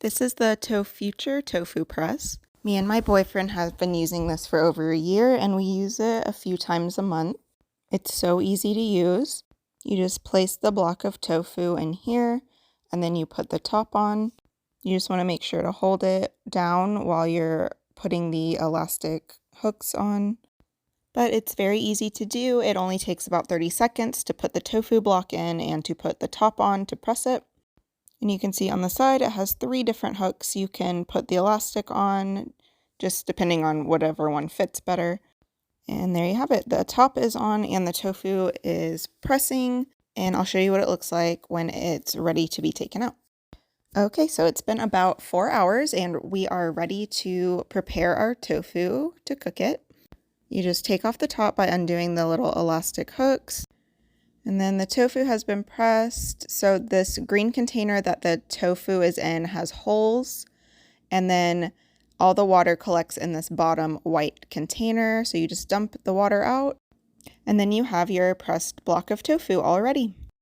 This is the Tofuture Tofu press. Me and my boyfriend have been using this for over a year and we use it a few times a month. It's so easy to use. You just place the block of tofu in here and then you put the top on. You just want to make sure to hold it down while you're putting the elastic hooks on. But it's very easy to do. It only takes about 30 seconds to put the tofu block in and to put the top on to press it. And you can see on the side it has 3 different hooks. You can put the elastic on, just depending on whatever one fits better. And there you have it. The top is on and the tofu is pressing. And I'll show you what it looks like when it's ready to be taken out. Okay, so it's been about 4 hours and we are ready to prepare our tofu to cook it. You just take off the top by undoing the little elastic hooks. And then the tofu has been pressed. So this green container that the tofu is in has holes. And then all the water collects in this bottom white container. So you just dump the water out. And then you have your pressed block of tofu all ready.